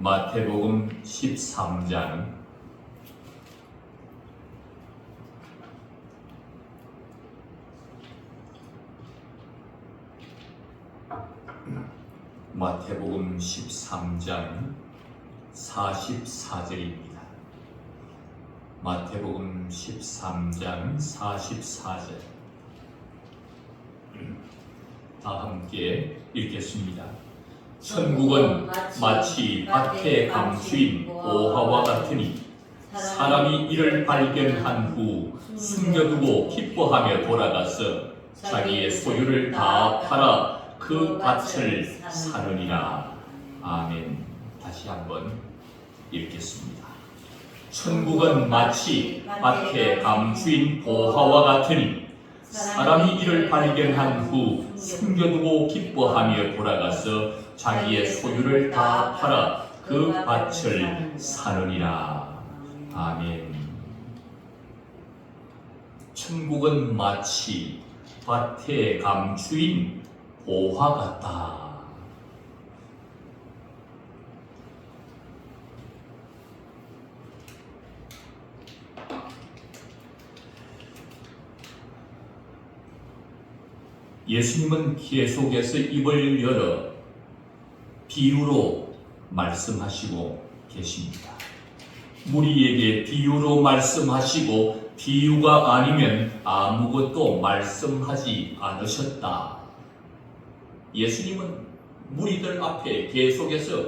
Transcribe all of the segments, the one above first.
마태복음 13장 마태복음 13장 44절입니다. 마태복음 13장 44절 다 함께 읽겠습니다. 천국은 마치 밭에 감추인 보화와 같으니 사람이 이를 발견한 후 숨겨두고 기뻐하며 돌아가서 자기의 소유를 다 팔아 그 밭을 사느니라. 아멘. 다시 한번 읽겠습니다. 천국은 마치 밭에 감추인 보화와 같으니 사람이 이를 발견한 후 숨겨두고 기뻐하며 돌아가서 자기의 소유를 다 팔아 그 밭을 사느니라. 아멘. 천국은 마치 밭에 감추인 보화 같다. 예수님은 계속해서 입을 열어 비유로 말씀하시고 계십니다. 우리에게 비유로 말씀하시고 비유가 아니면 아무것도 말씀하지 않으셨다. 예수님은 무리들 앞에 계속해서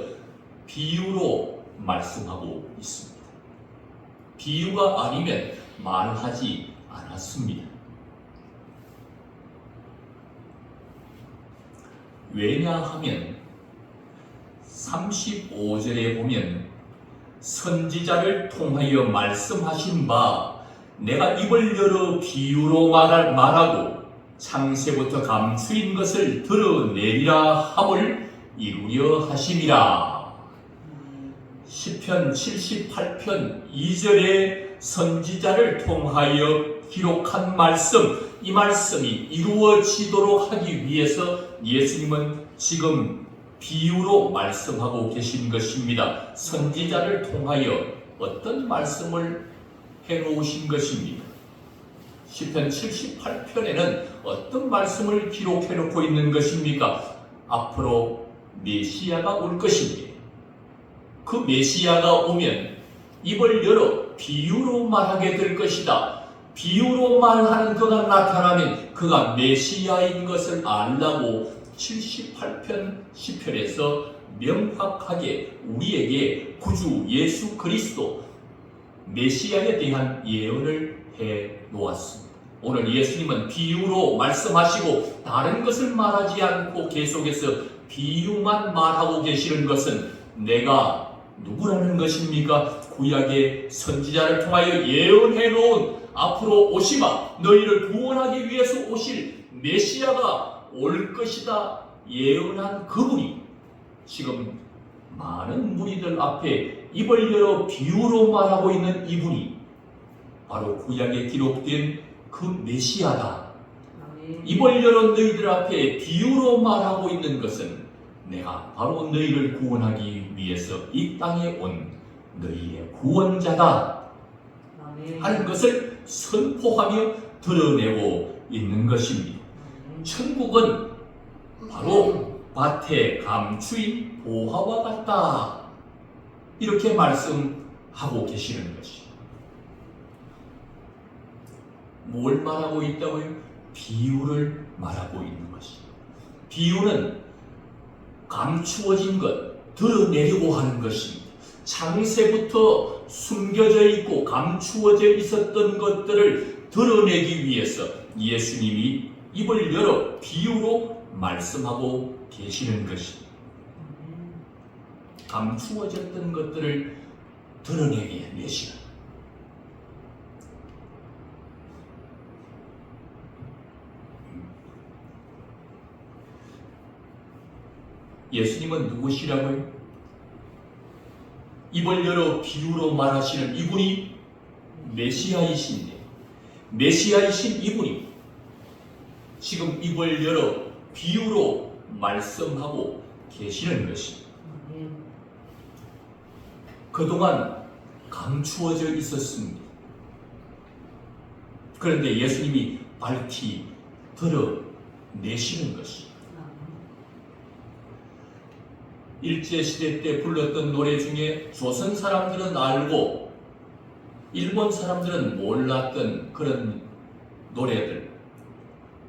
비유로 말씀하고 있습니다. 비유가 아니면 말하지 않았습니다. 왜냐하면 35절에 보면 선지자를 통하여 말씀하신 바 내가 입을 열어 비유로 말하고 창세부터 감추인 것을 드러내리라 함을 이루려 하심이라. 시편 78편 2절에 선지자를 통하여 기록한 말씀, 이 말씀이 이루어지도록 하기 위해서 예수님은 지금 비유로 말씀하고 계신 것입니다. 선지자를 통하여 어떤 말씀을 해놓으신 것입니까? 시편 78편에는 어떤 말씀을 기록해놓고 있는 것입니까? 앞으로 메시아가 올 것입니다. 그 메시아가 오면 입을 열어 비유로 말하게 될 것이다. 비유로 말하는 그가 나타나면 그가 메시아인 것을 알라고 78편 시편에서 명확하게 우리에게 구주 예수 그리스도 메시아에 대한 예언을 해 놓았습니다. 오늘 예수님은 비유로 말씀하시고 다른 것을 말하지 않고 계속해서 비유만 말하고 계시는 것은 내가 누구라는 것입니까? 구약의 선지자를 통하여 예언해 놓은 앞으로 오시마 너희를 구원하기 위해서 오실 메시아가 올 것이다 예언한 그분이 지금 많은 무리들 앞에 입을 열어 비유로 말하고 있는 이분이 바로 구약에 기록된 그 메시아다. 입을 열어 너희들 앞에 비유로 말하고 있는 것은 내가 바로 너희를 구원하기 위해서 이 땅에 온 너희의 구원자다 하는 것을 선포하며 드러내고 있는 것입니다. 천국은 바로 밭에 감추인 보화와 같다. 이렇게 말씀하고 계시는 것이죠. 뭘 말하고 있다고요? 비유를 말하고 있는 것이죠. 비유는 감추어진 것, 드러내려고 하는 것입니다. 창세부터 숨겨져 있고 감추어져 있었던 것들을 드러내기 위해서 예수님이 입을 열어 비유로 말씀하고 계시는 것입니다. 감추어졌던 것들을 드러내게 내시라. 예수님은 누구시라고요? 입을 열어 비유로 말하시는 이분이 메시아이신데, 메시아이신 이분이 지금 입을 열어 비유로 말씀하고 계시는 것입니다. 그동안 감추어져 있었습니다. 그런데 예수님이 밝히 드러내시는 것이 일제시대 때 불렀던 노래 중에 조선 사람들은 알고 일본 사람들은 몰랐던 그런 노래들,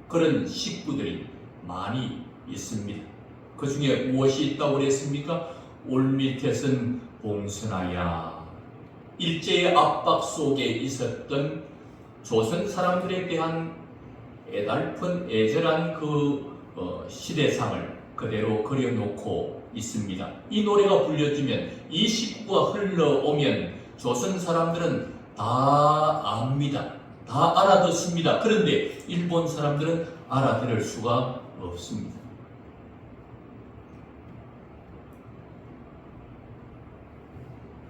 그런 식구들이 많이 있습니다. 그 중에 무엇이 있다고 그랬습니까? 올밑에선 봉선하야. 일제의 압박 속에 있었던 조선 사람들에 대한 애달픈 애절한 그 시대상을 그대로 그려놓고 있습니다. 이 노래가 불려지면, 이 식구가 흘러오면 조선 사람들은 다 압니다. 다 알아듣습니다. 그런데 일본 사람들은 알아들을 수가 없습니다.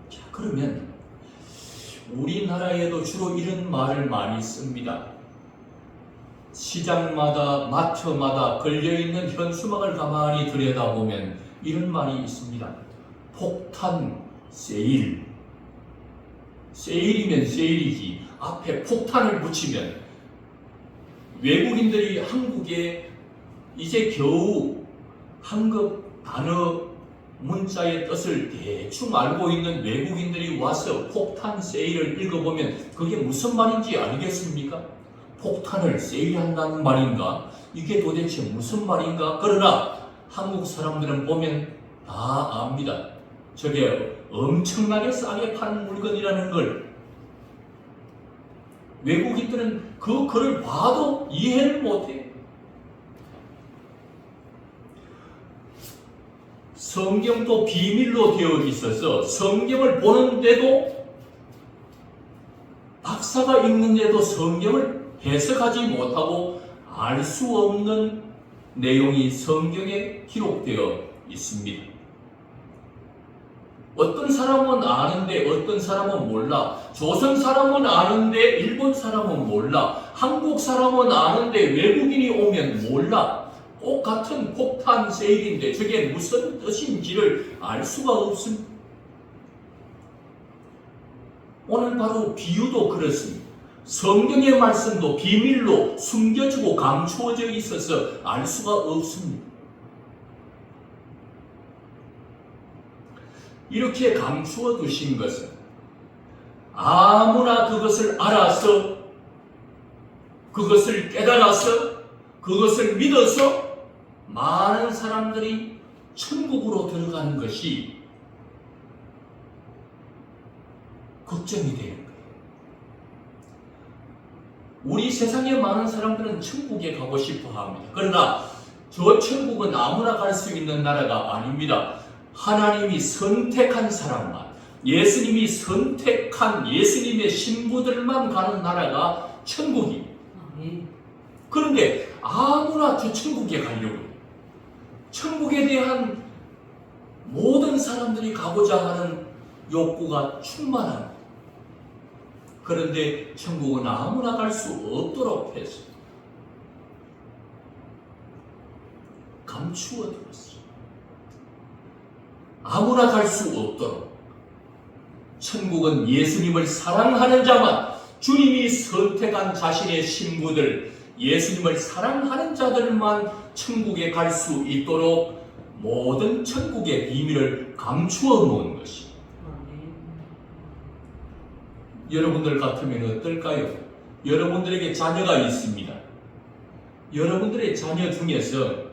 자, 그러면 우리나라에도 주로 이런 말을 많이 씁니다. 시장마다 마트마다 걸려있는 현수막을 가만히 들여다보면 이런 말이 있습니다. 폭탄 세일. 세일이면 세일이지 앞에 폭탄을 붙이면 외국인들이 한국에 이제 겨우 한국 단어 문자의 뜻을 대충 알고 있는 외국인들이 와서 폭탄 세일을 읽어보면 그게 무슨 말인지 알겠습니까? 폭탄을 세일한다는 말인가? 이게 도대체 무슨 말인가? 그러나 한국 사람들은 보면 다 압니다. 저게 엄청나게 싸게 파는 물건이라는 걸. 외국인들은 그 글을 봐도 이해를 못해. 성경도 비밀로 되어 있어서 성경을 보는데도, 박사가 읽는데도 성경을 해석하지 못하고 알 수 없는 내용이 성경에 기록되어 있습니다. 어떤 사람은 아는데 어떤 사람은 몰라. 조선 사람은 아는데 일본 사람은 몰라. 한국 사람은 아는데 외국인이 오면 몰라. 똑같은 폭탄 세일인데 저게 무슨 뜻인지를 알 수가 없습니다. 오늘 바로 비유도 그렇습니다. 성경의 말씀도 비밀로 숨겨지고 감추어져 있어서 알 수가 없습니다. 이렇게 감추어 두신 것은 아무나 그것을 알아서, 그것을 깨달아서, 그것을 믿어서 많은 사람들이 천국으로 들어가는 것이 걱정이 되는 거예요. 우리 세상에 많은 사람들은 천국에 가고 싶어 합니다. 그러나 저 천국은 아무나 갈 수 있는 나라가 아닙니다. 하나님이 선택한 사람만, 예수님이 선택한 예수님의 신부들만 가는 나라가 천국입니다. 그런데 아무나 저 천국에 가려고 해요. 천국에 대한 모든 사람들이 가고자 하는 욕구가 충만합니다. 그런데 천국은 아무나 갈 수 없도록 해서 감추어 두었어요. 아무나 갈 수 없도록. 천국은 예수님을 사랑하는 자만, 주님이 선택한 자신의 신부들, 예수님을 사랑하는 자들만 천국에 갈 수 있도록 모든 천국의 비밀을 감추어 놓은 것이. 여러분들 같으면 어떨까요? 여러분들에게 자녀가 있습니다. 여러분들의 자녀 중에서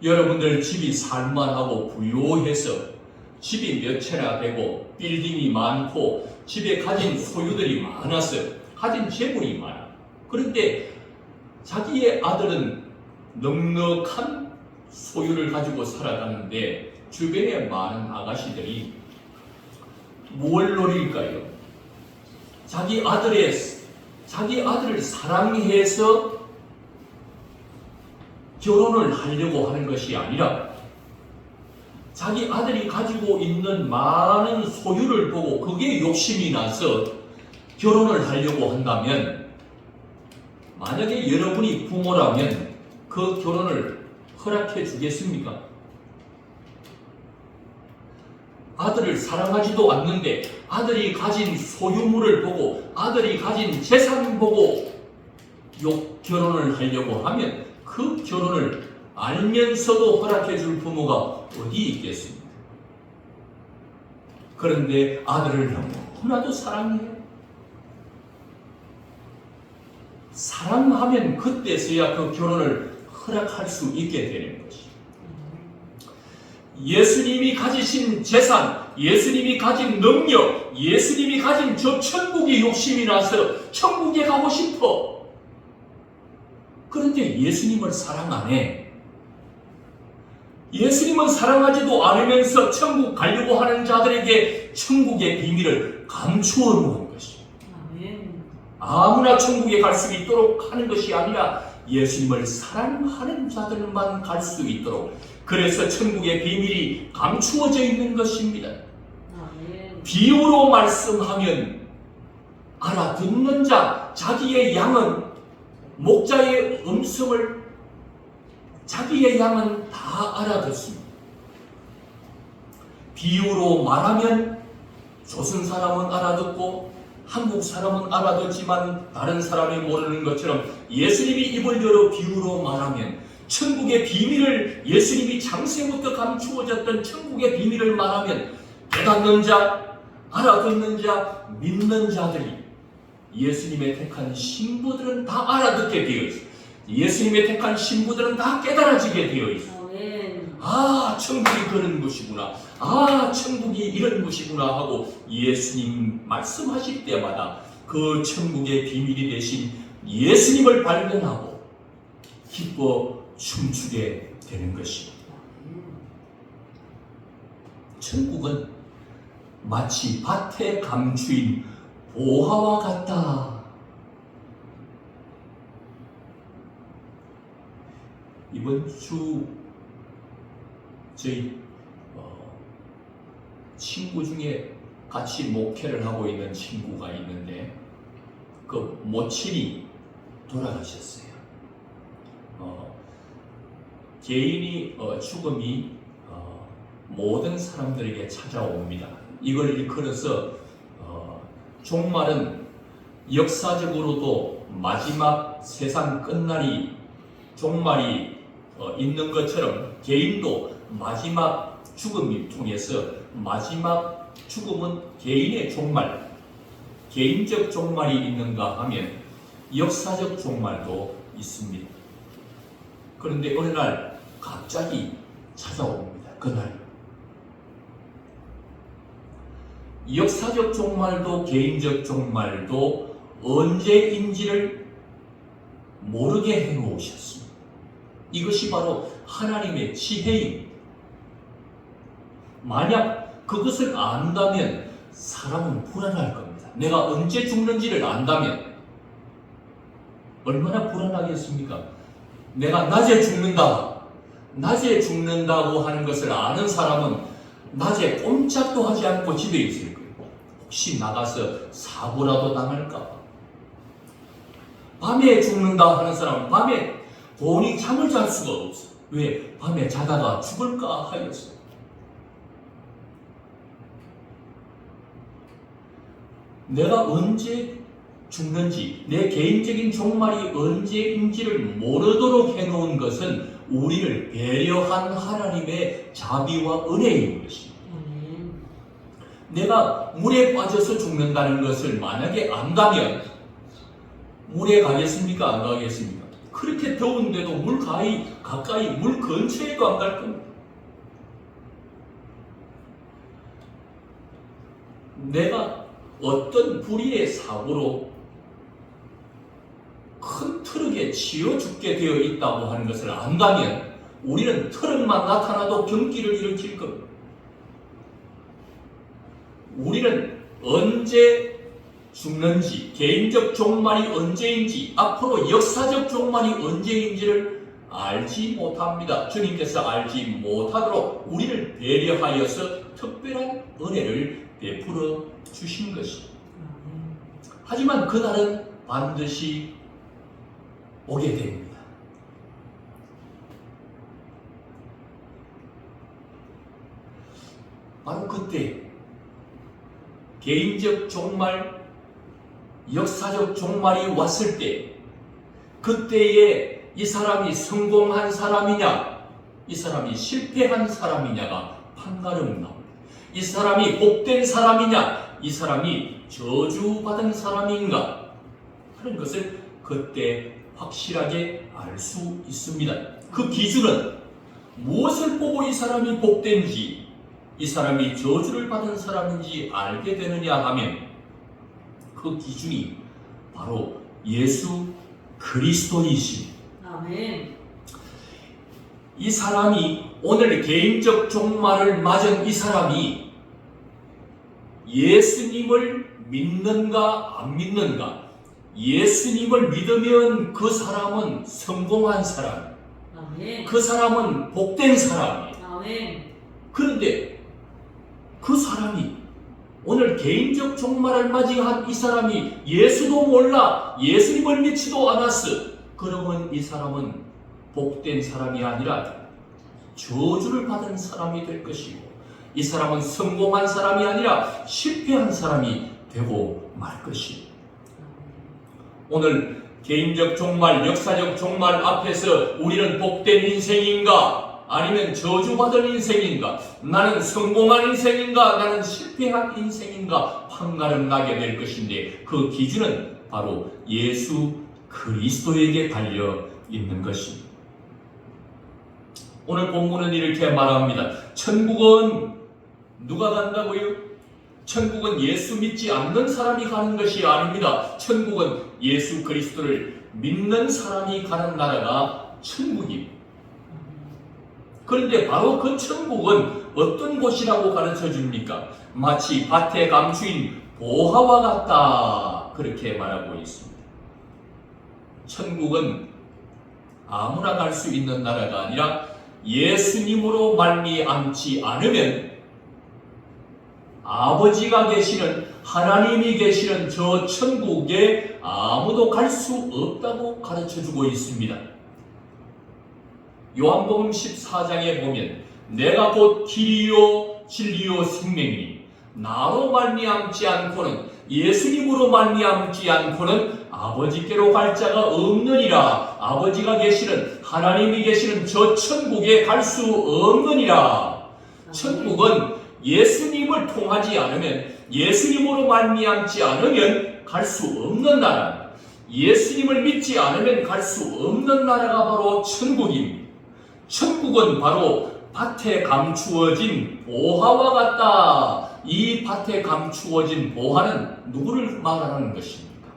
여러분들 집이 살만하고 부유해서 집이 몇 채나 되고 빌딩이 많고 집에 가진 소유들이 많아서 가진 재물이 많아. 그런데 자기의 아들은 넉넉한 소유를 가지고 살아가는데 주변에 많은 아가씨들이 뭘 노릴까요? 자기 아들을 사랑해서 결혼을 하려고 하는 것이 아니라 자기 아들이 가지고 있는 많은 소유를 보고 그게 욕심이 나서 결혼을 하려고 한다면, 만약에 여러분이 부모라면 그 결혼을 허락해 주겠습니까? 아들을 사랑하지도 않는데 아들이 가진 소유물을 보고 아들이 가진 재산 보고 결혼을 하려고 하면 그 결혼을 알면서도 허락해 줄 부모가 어디 있겠습니까? 그런데 아들을 너무나도 사랑해요. 사랑하면 그때서야 그 결혼을 허락할 수 있게 되는 것이죠. 예수님이 가지신 재산, 예수님이 가진 능력, 예수님이 가진 저 천국의 욕심이 나서 천국에 가고 싶어. 그런데 예수님을 사랑 안 해. 예수님은 사랑하지도 않으면서 천국 가려고 하는 자들에게 천국의 비밀을 감추어 놓은 것이죠. 아무나 천국에 갈 수 있도록 하는 것이 아니라 예수님을 사랑하는 자들만 갈 수 있도록, 그래서 천국의 비밀이 감추어져 있는 것입니다. 비유로 말씀하면 알아듣는 자, 자기의 양은 목자의 음성을 자기의 양은 다 알아듣습니다. 비유로 말하면 조선 사람은 알아듣고 한국 사람은 알아듣지만 다른 사람이 모르는 것처럼 예수님이 입을 열어 비유로 말하면 천국의 비밀을, 예수님이 창세부터 감추어졌던 천국의 비밀을 말하면 깨닫는 자, 알아듣는 자, 믿는 자들이, 예수님의 택한 신부들은 다 알아듣게 되어 있어요. 예수님의 택한 신부들은 다 깨달아지게 되어 있어요. 아, 천국이 그런 곳이구나. 아, 천국이 이런 곳이구나 하고 예수님 말씀하실 때마다 그 천국의 비밀이 되신 예수님을 발견하고 기뻐 춤추게 되는 것입니다. 천국은 마치 밭에 감추인 보화와 같다. 이번 주 저희 친구 중에 같이 목회를 하고 있는 친구가 있는데 그 모친이 돌아가셨어요. 개인이 죽음이 모든 사람들에게 찾아옵니다. 이걸 일컬어서 종말은 역사적으로도 마지막 세상 끝날이 종말이 있는 것처럼 개인도 마지막 죽음을 통해서 마지막 죽음은 개인의 종말, 개인적 종말이 있는가 하면 역사적 종말도 있습니다. 그런데 어느 날 갑자기 찾아옵니다. 그날 역사적 종말도 개인적 종말도 언제인지를 모르게 해놓으셨습니다. 이것이 바로 하나님의 지혜입니다. 만약 그것을 안다면 사람은 불안할 겁니다. 내가 언제 죽는지를 안다면 얼마나 불안하겠습니까? 내가 낮에 죽는다, 낮에 죽는다고 하는 것을 아는 사람은 낮에 꼼짝도 하지 않고 집에 있을 거예요. 혹시 나가서 사고라도 당할까 봐. 밤에 죽는다 하는 사람은 밤에 본인이 잠을 잘 수가 없어. 왜? 밤에 자다가 죽을까 하였어. 내가 언제 죽는지, 내 개인적인 종말이 언제인지를 모르도록 해놓은 것은 우리를 배려한 하나님의 자비와 은혜인 것입니다. 내가 물에 빠져서 죽는다는 것을 만약에 안다면 물에 가겠습니까? 안 가겠습니까? 그렇게 더운데도 물 가까이 물 근처에도 안 갈 겁니다. 내가 어떤 불의의 사고로 큰 트럭에 치여 죽게 되어 있다고 하는 것을 안다면 우리는 트럭만 나타나도 경기를 일으킬 겁니다. 우리는 언제 죽는지, 개인적 종말이 언제인지, 앞으로 역사적 종말이 언제인지를 알지 못합니다. 주님께서 알지 못하도록 우리를 배려하여서 특별한 은혜를 베풀어 주신 것입니다. 하지만 그날은 반드시 오게 됩니다. 바로 그때 개인적 종말, 역사적 종말이 왔을 때 그때에 이 사람이 성공한 사람이냐, 이 사람이 실패한 사람이냐가 판가름 나옵니다. 이 사람이 복된 사람이냐, 이 사람이 저주받은 사람인가 하는 것을 그때 확실하게 알 수 있습니다. 그 기준은 무엇을 보고 이 사람이 복된지, 이 사람이 저주를 받은 사람인지 알게 되느냐 하면 그 기준이 바로 예수 그리스도이십니다. 아멘. 이 사람이 오늘 개인적 종말을 맞은 이 사람이 예수님을 믿는가 안 믿는가, 예수님을 믿으면 그 사람은 성공한 사람, 아멘. 그 사람은 복된 사람이에요. 아멘. 그런데 그 사람이 오늘 개인적 종말을 맞이한 이 사람이 예수도 몰라, 예수님을 믿지도 않았어. 그러면 이 사람은 복된 사람이 아니라 저주를 받은 사람이 될 것이고, 이 사람은 성공한 사람이 아니라 실패한 사람이 되고 말 것이에요. 오늘 개인적 종말, 역사적 종말 앞에서 우리는 복된 인생인가 아니면 저주받은 인생인가, 나는 성공한 인생인가 나는 실패한 인생인가 판가름 나게 될 것인데, 그 기준은 바로 예수 그리스도에게 달려 있는 것입니다. 오늘 본문은 이렇게 말합니다. 천국은 누가 간다고요? 천국은 예수 믿지 않는 사람이 가는 것이 아닙니다. 천국은 예수 그리스도를 믿는 사람이 가는 나라가 천국입니다. 그런데 바로 그 천국은 어떤 곳이라고 가르쳐 줍니까? 마치 밭에 감추인 보화와 같다, 그렇게 말하고 있습니다. 천국은 아무나 갈 수 있는 나라가 아니라 예수님으로 말미암지 않으면 아버지가 계시는, 하나님이 계시는 저 천국에 아무도 갈 수 없다고 가르쳐주고 있습니다. 요한복음 14장에 보면 내가 곧 길이요 진리요 생명이니 나로 말미암지 않고는, 예수님으로 말미암지 않고는 아버지께로 갈 자가 없느니라. 아버지가 계시는, 하나님이 계시는 저 천국에 갈 수 없느니라. 천국은 예수님을 통하지 않으면, 예수님으로 말미암지 않으면 갈 수 없는 나라, 예수님을 믿지 않으면 갈 수 없는 나라가 바로 천국입니다. 천국은 바로 밭에 감추어진 보화와 같다. 이 밭에 감추어진 보화는 누구를 말하는 것입니까?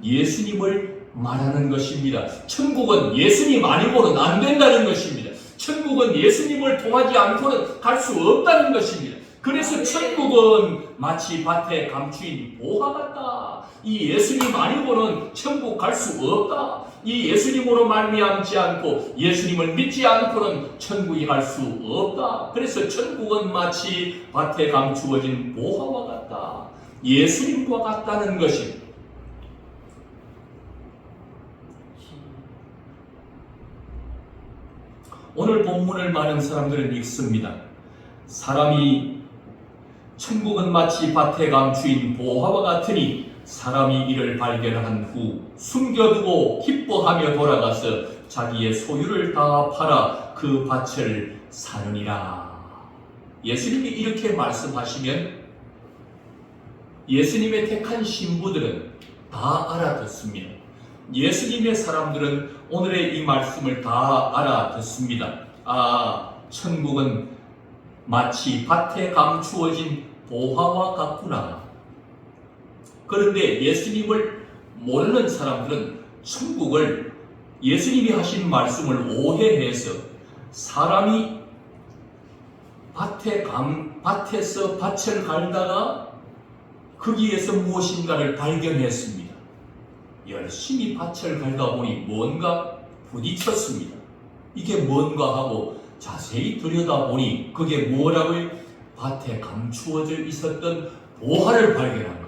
예수님을 말하는 것입니다. 천국은 예수님 아니고는 안 된다는 것입니다. 천국은 예수님을 통하지 않고는 갈 수 없다는 것입니다. 그래서 천국은 마치 밭에 감추인 보화 같다. 이 예수님 아니고는 천국 갈 수 없다. 이 예수님으로 말미암지 않고 예수님을 믿지 않고는 천국에 갈 수 없다. 그래서 천국은 마치 밭에 감추어진 보화와 같다. 예수님과 같다는 것입니다. 오늘 본문을 많은 사람들은 읽습니다. 사람이 천국은 마치 밭에 감추인 보화와 같으니 사람이 이를 발견한 후 숨겨두고 기뻐하며 돌아가서 자기의 소유를 다 팔아 그 밭을 사느니라. 예수님이 이렇게 말씀하시면 예수님의 택한 신부들은 다 알아듣습니다. 예수님의 사람들은 오늘의 이 말씀을 다 알아듣습니다. 아, 천국은 마치 밭에 감추어진 보화와 같구나. 그런데 예수님을 모르는 사람들은 천국을, 예수님이 하신 말씀을 오해해서 사람이 밭에서 밭을 갈다가 거기에서 무엇인가를 발견했습니다. 열심히 밭을 갈다 보니 뭔가 부딪혔습니다. 이게 뭔가 하고 자세히 들여다보니 그게 뭐라고요? 밭에 감추어져 있었던 보화를 발견한 겁니다.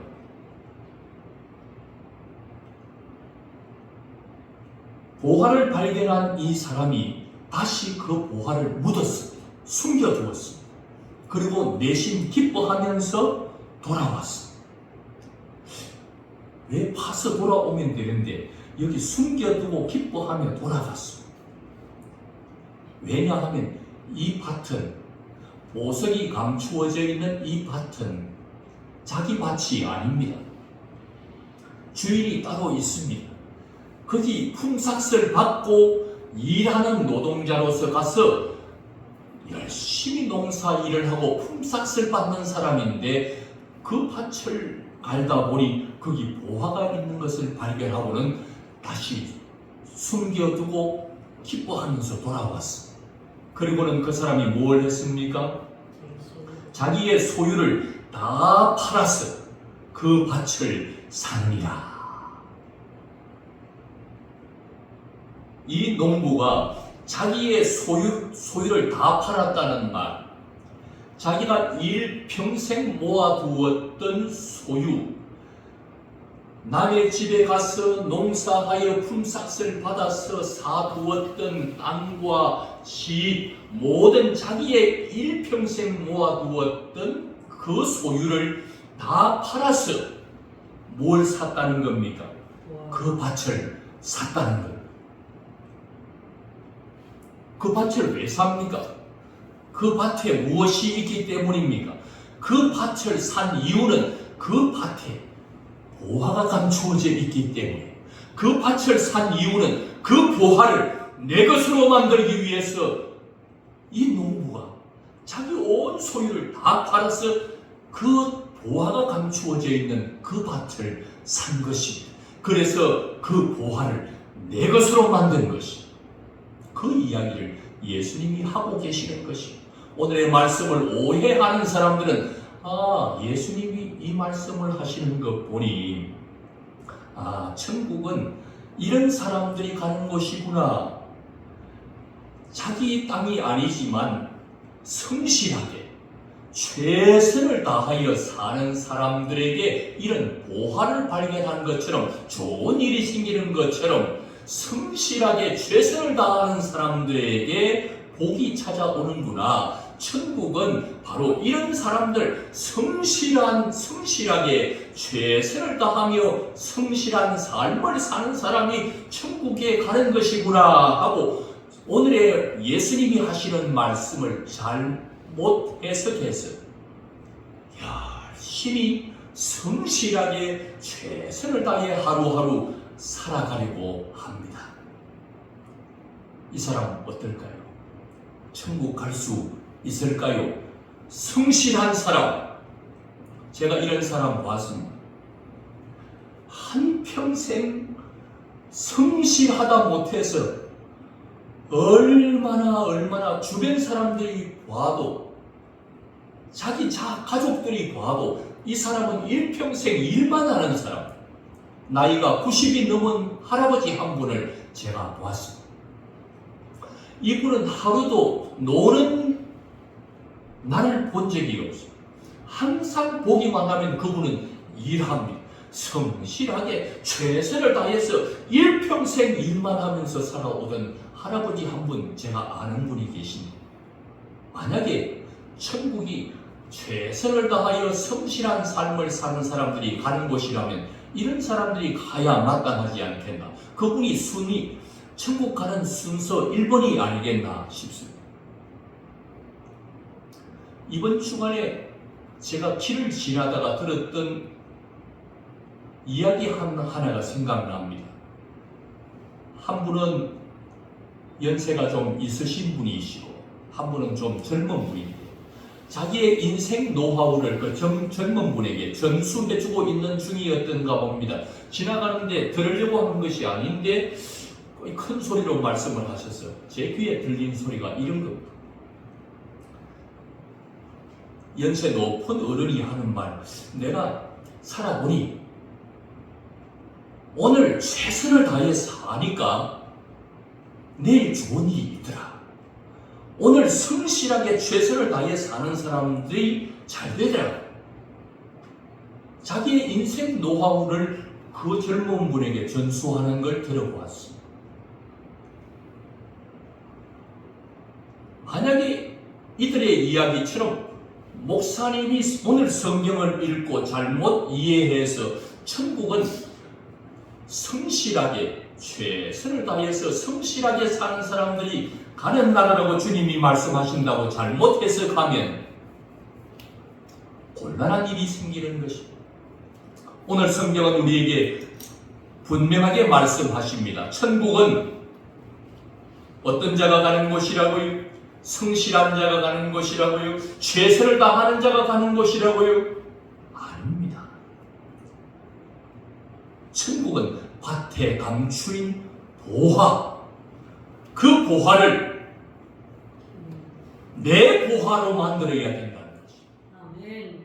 보화를 발견한 이 사람이 다시 그 보화를 묻었습니다. 숨겨두었습니다. 그리고 내심 기뻐하면서 돌아왔어. 왜 파서 돌아오면 되는데 여기 숨겨두고 기뻐하며 돌아갔어. 왜냐하면 이 밭은, 보석이 감추어져 있는 이 밭은 자기 밭이 아닙니다. 주인이 따로 있습니다. 거기 품삯을 받고 일하는 노동자로서 가서 열심히 농사 일을 하고 품삯을 받는 사람인데, 그 밭을 알다 보니 거기 보화가 있는 것을 발견하고는 다시 숨겨두고 기뻐하면서 돌아왔어. 그리고는 그 사람이 뭘 했습니까? 자기의 소유를 다 팔아서 그 밭을 사느니라. 이 농부가 자기의 소유를 다 팔았다는 말, 자기가 일평생 모아두었던 소유, 남의 집에 가서 농사하여 품삯을 받아서 사두었던 땅과 집, 모든 자기의 일평생 모아두었던 그 소유를 다 팔아서 뭘 샀다는 겁니까? 그 밭을 샀다는 겁니다. 그 밭을 왜 삽니까? 그 밭에 무엇이 있기 때문입니까? 그 밭을 산 이유는 그 밭에 보화가 감추어져 있기 때문에, 그 밭을 산 이유는 그 보화를 내 것으로 만들기 위해서 이 농부가 자기 온 소유를 다 팔아서 그 보화가 감추어져 있는 그 밭을 산 것입니다. 그래서 그 보화를 내 것으로 만든 것입니다. 그 이야기를 예수님이 하고 계시는 것입니다. 오늘의 말씀을 오해하는 사람들은 예수님이 이 말씀을 하시는 것 보니 천국은 이런 사람들이 가는 곳이구나. 자기 땅이 아니지만 성실하게 최선을 다하여 사는 사람들에게 이런 보화를 발견한 것처럼, 좋은 일이 생기는 것처럼 성실하게 최선을 다하는 사람들에게 복이 찾아오는구나. 천국은 바로 이런 사람들, 성실하게 최선을 다하며 성실한 삶을 사는 사람이 천국에 가는 것이구나 하고, 오늘의 예수님이 하시는 말씀을 잘못 해석해서 열심히 성실하게 최선을 다해 하루하루 살아가려고 합니다. 이 사람 어떨까요? 천국 갈 수 있을까요? 성실한 사람, 제가 이런 사람 봤습니다. 한평생 성실하다 못해서 얼마나 주변 사람들이 봐도, 자기 가족들이 봐도 이 사람은 일평생 일만 하는 사람, 나이가 90이 넘은 할아버지 한 분을 제가 보았습니다. 이분은 하루도 노는 날을 본 적이 없어요. 항상 보기만 하면 그분은 일합니다. 성실하게 최선을 다해서 일평생 일만 하면서 살아오던 할아버지 한 분, 제가 아는 분이 계십니다. 만약에 천국이 최선을 다하여 성실한 삶을 사는 사람들이 가는 곳이라면 이런 사람들이 가야 마땅하지 않겠나. 그분이 천국 가는 순서 1번이 아니겠나 싶습니다. 이번 주간에 제가 길을 지나다가 들었던 이야기 하나가 생각납니다. 한 분은 연세가 좀 있으신 분이시고 한 분은 좀 젊은 분인데, 자기의 인생 노하우를 그 젊은 분에게 전수해주고 있는 중이었던가 봅니다. 지나가는데 들으려고 하는 것이 아닌데 큰 소리로 말씀을 하셨어요. 제 귀에 들린 소리가 이런 겁니다. 연세 높은 어른이 하는 말, 내가 살아보니 오늘 최선을 다해 사니까 내일 좋은 일이 있더라. 오늘 성실하게 최선을 다해 사는 사람들이 잘 되더라. 자기의 인생 노하우를 그 젊은 분에게 전수하는 걸 들어보았습니다. 만약에 이들의 이야기처럼 목사님이 오늘 성경을 읽고 잘못 이해해서 천국은 성실하게 최선을 다해서 성실하게 사는 사람들이 가는 나라라고 주님이 말씀하신다고 잘못 해석하면 곤란한 일이 생기는 것입니다. 오늘 성경은 우리에게 분명하게 말씀하십니다. 천국은 어떤 자가 가는 곳이라고요? 성실한 자가 가는 곳이라고요? 최선을 다하는 자가 가는 곳이라고요? 아닙니다. 천국은 밭에 감추인 보화, 그 보화를 내 보화로 만들어야 된다는 것입니다. 아멘.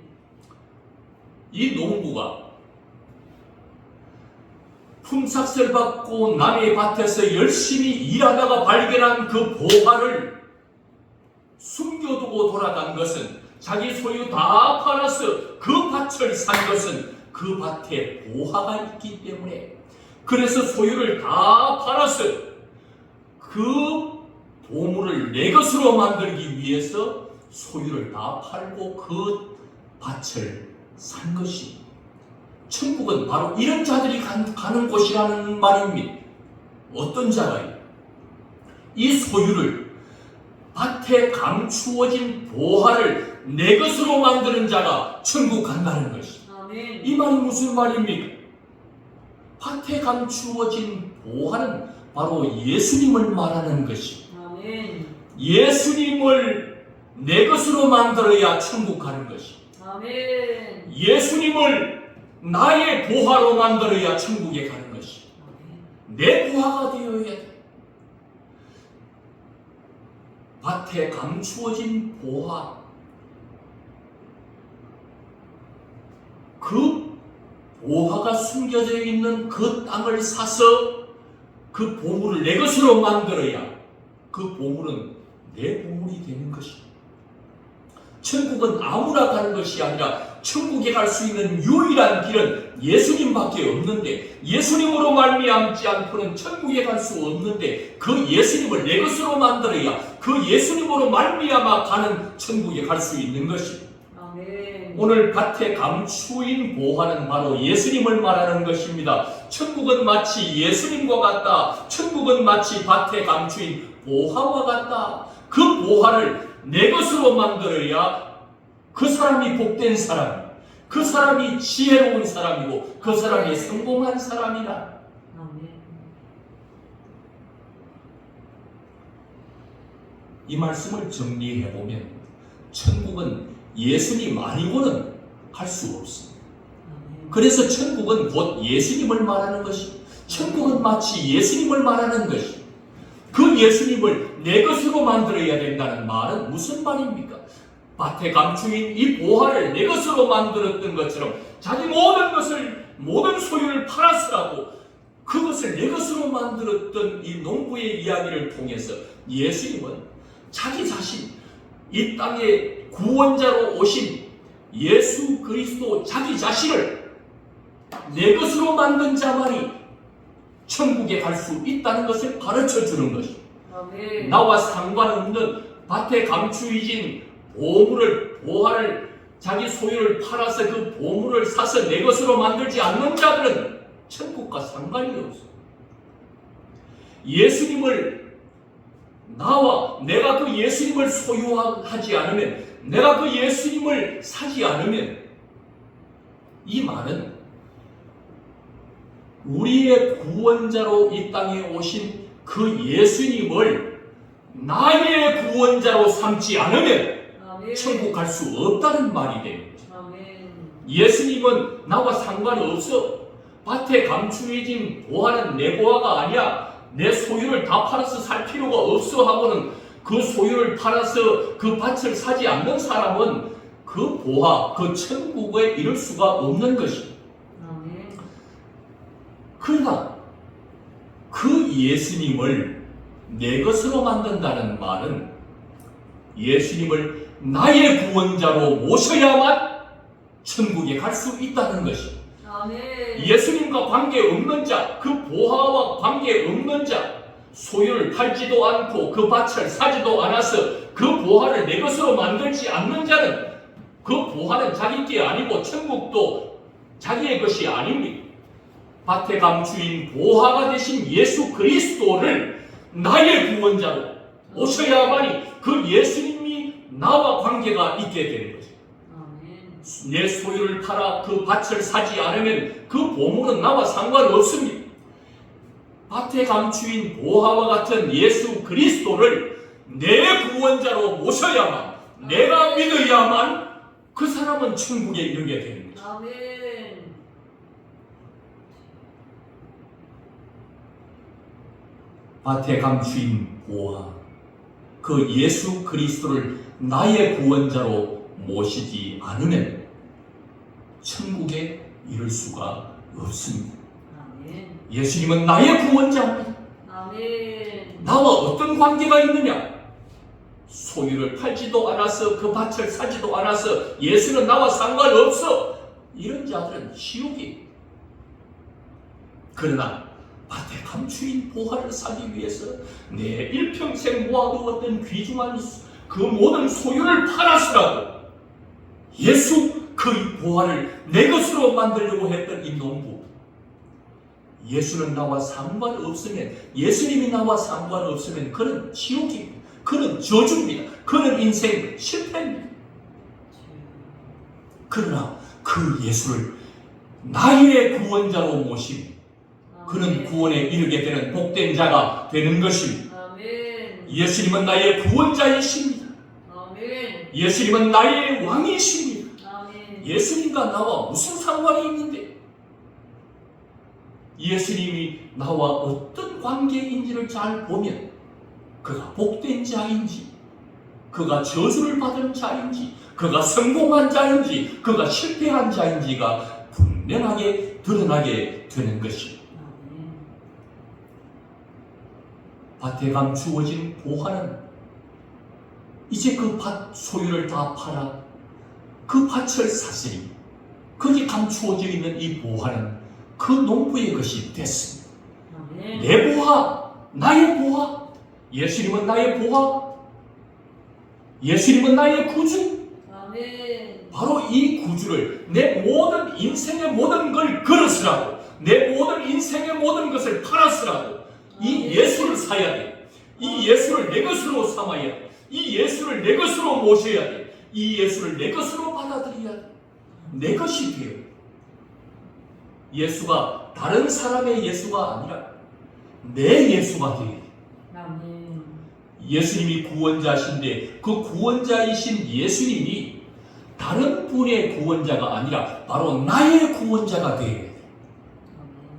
이 농부가 품삯을 받고 남의 밭에서 열심히 일하다가 발견한 그 보화를 숨겨두고 돌아간 것은, 자기 소유 다 팔아서 그 밭을 산 것은 그 밭에 보화가 있기 때문에, 그래서 소유를 다 팔아서 그 보물을 내 것으로 만들기 위해서 소유를 다 팔고 그 밭을 산 것입니다. 천국은 바로 이런 자들이 가는 곳이라는 말입니다. 어떤 자가요? 이 소유를, 밭에 감추어진 보화를 내 것으로 만드는 자가 천국 간다는 것입니다. 아멘. 이 말이 무슨 말입니까? 밭에 감추어진 보화는 바로 예수님을 말하는 것입니다. 아멘. 예수님을 내 것으로 만들어야 천국 가는 것입니다. 아멘. 예수님을 나의 보화로 만들어야 천국에 가는 것입니다. 내 보화가 되어야 돼. 밭에 감추어진 보화, 그 보화가 숨겨져 있는 그 땅을 사서 그 보물을 내 것으로 만들어야 그 보물은 내 보물이 되는 것입니다. 천국은 아무나 가는 것이 아니라 천국에 갈 수 있는 유일한 길은 예수님밖에 없는데, 예수님으로 말미암지 않고는 천국에 갈 수 없는데, 그 예수님을 내 것으로 만들어야 그 예수님으로 말미암아 가는 천국에 갈 수 있는 것입니다. 아멘. 오늘 밭에 감추인 보화는 바로 예수님을 말하는 것입니다. 천국은 마치 예수님과 같다. 천국은 마치 밭에 감추인 보화와 같다. 그 보화를 내 것으로 만들어야 그 사람이 복된 사람, 그 사람이 지혜로운 사람이고 그 사람이 성공한 사람이라. 아멘. 이 말씀을 정리해보면 천국은 예수님 아니고는 갈 수 없습니다. 그래서 천국은 곧 예수님을 말하는 것입니다. 천국은 마치 예수님을 말하는 것입니다. 그 예수님을 내 것으로 만들어야 된다는 말은 무슨 말입니까? 밭에 감추인 이 보화를 내 것으로 만들었던 것처럼 자기 모든 소유를 팔았으라고 그것을 내 것으로 만들었던 이 농부의 이야기를 통해서 예수님은 자기 자신, 이 땅에 구원자로 오신 예수 그리스도 자기 자신을 내 것으로 만든 자만이 천국에 갈 수 있다는 것을 가르쳐 주는 것입니다. 아멘. 나와 상관없는 밭에 감추어진 보화를 자기 소유를 팔아서 그 보물을 사서 내 것으로 만들지 않는 자들은 천국과 상관이 없어. 예수님을 내가 그 예수님을 소유하지 않으면, 내가 그 예수님을 사지 않으면, 이 말은 우리의 구원자로 이 땅에 오신 그 예수님을 나의 구원자로 삼지 않으면 아멘. 천국 갈 수 없다는 말이 되는 거죠. 아멘. 예수님은 나와 상관없어. 밭에 감추어진 보화는 내 보화가 아니야. 내 소유를 다 팔아서 살 필요가 없어 하고는 그 소유를 팔아서 그 밭을 사지 않는 사람은 그 보화, 그 천국에 이를 수가 없는 것입니다. 아멘. 그러나 그 예수님을 내 것으로 만든다는 말은 예수님을 나의 구원자로 모셔야만 천국에 갈 수 있다는 것입니다. 아멘. 예수님과 관계없는 자, 그 보화와 관계없는 자, 소유를 팔지도 않고 그 밭을 사지도 않아서 그 보화를 내 것으로 만들지 않는 자는 그 보화는 자기 게 아니고 천국도 자기의 것이 아닙니다. 밭의 감추인 보화가 되신 예수 그리스도를 나의 구원자로 모셔야만이 그 예수님이 나와 관계가 있게 되는 거죠. 아멘. 내 소유를 팔아 그 밭을 사지 않으면 그 보물은 나와 상관없습니다. 밭에 감추인 보화와 같은 예수 그리스도를 내 구원자로 모셔야만, 내가 믿어야만 그 사람은 천국에 이르게 되는 거죠. 아멘. 밭에 감추인 보화, 그 예수 그리스도를 나의 구원자로 모시지 않으면 천국에 이를 수가 없습니다. 아멘. 예수님은 나의 구원자입니다. 아멘. 나와 어떤 관계가 있느냐? 소유를 팔지도 않아서 그 밭을 사지도 않아서 예수는 나와 상관없어. 이런 자들은 지옥이. 그러나 밭에 감추인 보화를 사기 위해서 내 일평생 모아두었던 귀중한 그 모든 소유를 팔았으라도 예수 그 보화를 내 것으로 만들려고 했던 이 농부, 예수는 나와 상관없으면, 예수님이 나와 상관없으면 그는 지옥입니다. 그는 저주입니다. 그는 인생 실패입니다. 그러나 그 예수를 나의 구원자로 모시면 그는 구원에 이르게 되는 복된 자가 되는 것입니다. 아멘. 예수님은 나의 구원자이십니다. 아멘. 예수님은 나의 왕이십니다. 아멘. 예수님과 나와 무슨 상관이 있는데? 예수님이 나와 어떤 관계인지를 잘 보면 그가 복된 자인지, 그가 저주를 받은 자인지, 그가 성공한 자인지, 그가 실패한 자인지가 분명하게 드러나게 되는 것입니다. 밭에 감추어진 보화는 이제 그 밭 소유를 다 팔아 그 밭을 샀으니 거기 감추어져 있는 이 보화는 그 농부의 것이 됐습니다. 아멘. 내 보화, 나의 보화, 예수님은 나의 보화, 예수님은 나의 구주. 아멘. 바로 이 구주를 내 모든 인생의 모든 걸 걸었으라고, 내 모든 인생의 모든 것을 팔았으라고 이 예수를 사야 돼. 이 예수를 내 것으로 삼아야 돼. 이 예수를 내 것으로 모셔야 돼. 이 예수를 내 것으로 받아들여야 돼. 내 것이 돼요. 예수가 다른 사람의 예수가 아니라 내 예수가 돼요. 아멘. 예수님이 구원자신데 그 구원자이신 예수님이 다른 분의 구원자가 아니라 바로 나의 구원자가 돼야 돼.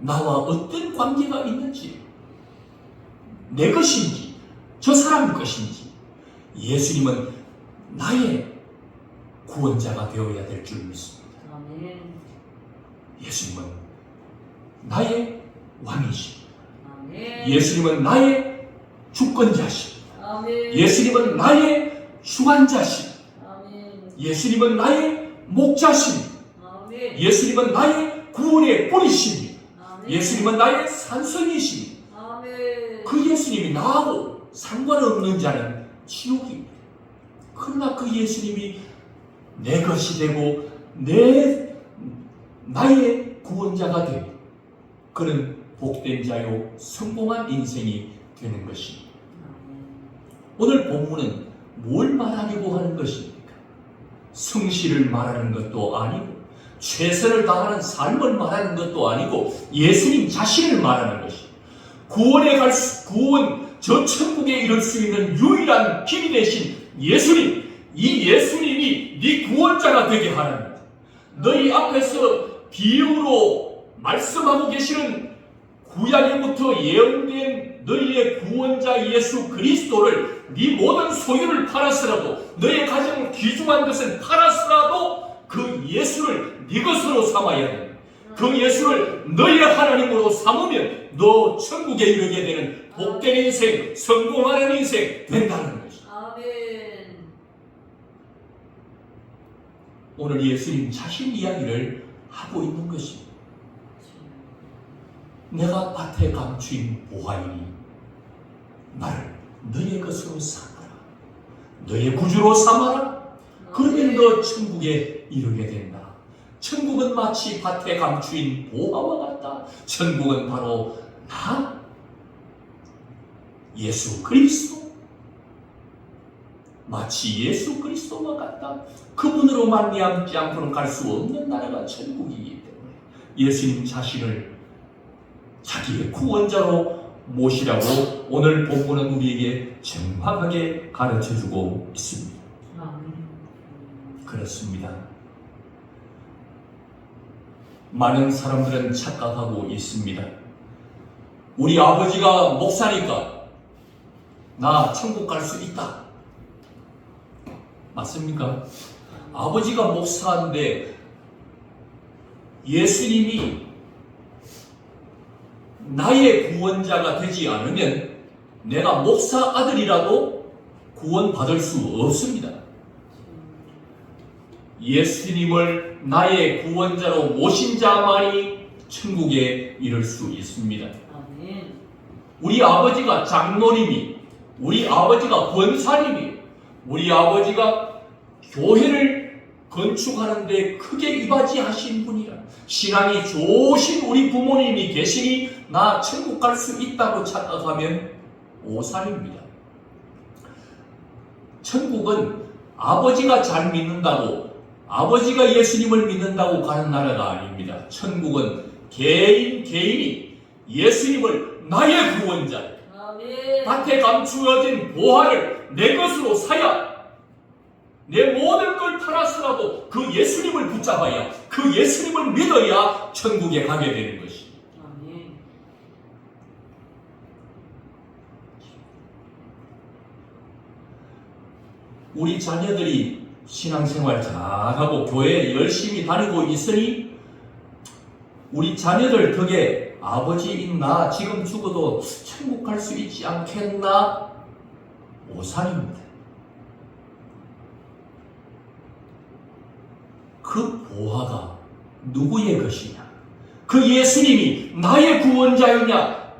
나와 어떤 관계가 있는지, 내 것인지 저 사람 것인지, 예수님은 나의 구원자가 되어야 될 줄 믿습니다. 아멘. 예수님은 나의 왕이십니다. 아멘. 예수님은 나의 주권자십니다. 아멘. 예수님은 나의 주관자십니다. 아멘. 예수님은 나의 목자십니다. 아멘. 예수님은 나의 구원의 뿌리십니다. 아멘. 예수님은 나의 산성이십니다. 아멘. 그 예수님이 나하고 상관없는 자는 지옥입니다. 그러나 그 예수님이 내 것이 되고 나의 구원자가 되고 그는 복된 자요 성공한 인생이 되는 것입니다. 오늘 본문은 뭘 말하려고 하는 것입니까? 성실을 말하는 것도 아니고 최선을 다하는 삶을 말하는 것도 아니고 예수님 자신을 말하는 것입니다. 구원, 저 천국에 이를 수 있는 유일한 길이 되신 예수님, 이 예수님이 네 구원자가 되게 하는 것. 너희 앞에서 비유로 말씀하고 계시는 구약에부터 예언된 너희의 구원자 예수 그리스도를 네 모든 소유를 팔았으라도, 너의 가장 귀중한 것은 팔았으라도 그 예수를 네 것으로 삼아야 돼. 그 예수를 너의 하나님으로 삼으면 너 천국에 이르게 되는 복된 인생, 성공하는 인생 된다는 것이다. 아멘. 오늘 예수님 자신 이야기를 하고 있는 것입니다. 내가 밭에 감추인 보화이니 나를 너의 것으로 삼아라. 너의 구주로 삼아라. 그러면 너 천국에 이르게 된다. 천국은 마치 밭에 감추인 보화와 같다. 천국은 바로 나 예수 그리스도, 마치 예수 그리스도와 같다. 그분으로 말미암지 않고는 갈 수 없는 나라가 천국이기 때문에 예수님 자신을 자기의 구원자로 모시라고 오늘 본문은 우리에게 정확하게 가르쳐주고 있습니다. 그렇습니다. 많은 사람들은 착각하고 있습니다. 우리 아버지가 목사니까 나 천국 갈 수 있다. 맞습니까? 아버지가 목사인데 예수님이 나의 구원자가 되지 않으면 내가 목사 아들이라도 구원받을 수 없습니다. 예수님을 나의 구원자로 모신 자만이 천국에 이를 수 있습니다. 우리 아버지가 장로님이, 우리 아버지가 권사님이, 우리 아버지가 교회를 건축하는데 크게 이바지하신 분이라, 신앙이 좋으신 우리 부모님이 계시니 나 천국 갈 수 있다고 착각하면 오산입니다. 천국은 아버지가 잘 믿는다고, 아버지가 예수님을 믿는다고 가는 나라가 아닙니다. 천국은 개인이 예수님을 나의 구원자, 밭에 감추어진 보화를 내 것으로 사야, 내 모든 걸 팔아서라도 그 예수님을 붙잡아야, 그 예수님을 믿어야 천국에 가게 되는 것입니다. 우리 자녀들이 신앙생활 잘하고 교회에 열심히 다니고 있으니 우리 자녀들 덕에 아버지인 나 지금 죽어도 천국 갈 수 있지 않겠나? 오산입니다. 그 보화가 누구의 것이냐? 그 예수님이 나의 구원자이냐?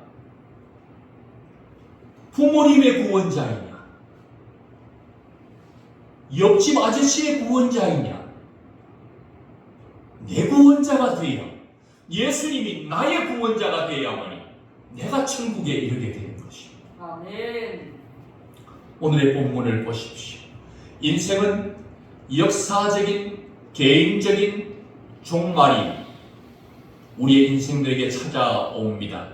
부모님의 구원자이냐? 옆집 아저씨의 구원자이냐? 내 구원자가 되어 예수님이 나의 구원자가 되어야만이 내가 천국에 이르게 되는 것입니다. 아멘. 오늘의 본문을 보십시오. 인생은 역사적인 개인적인 종말이 우리의 인생들에게 찾아옵니다.